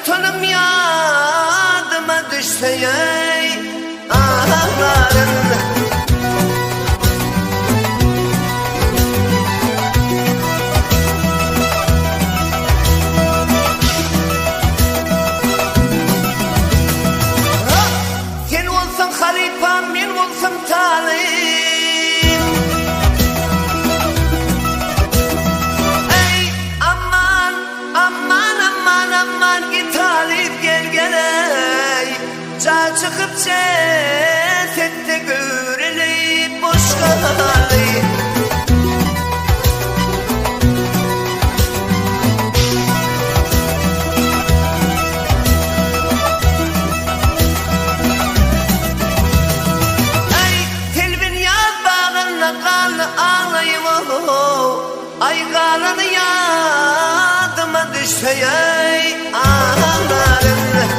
sultanım yadıma düşse ey ağlarım. Sen olsan halifam, ben olsam talim. Ey aman aman aman aman git talip gel gel ey. Çağ çıkıp cesette görüleyim boş kalayım. Ay kalanı yadıma düşse ey ağlarım.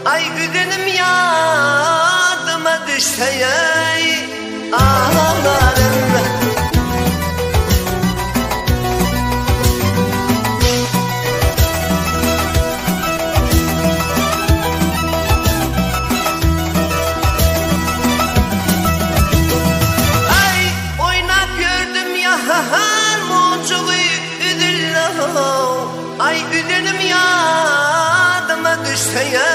Ay güzelim yadıma düşse ey ağlarım. Ay oynap gördüm ya harmoncuğu üzülüm. Ay güzelim yadıma düşse ey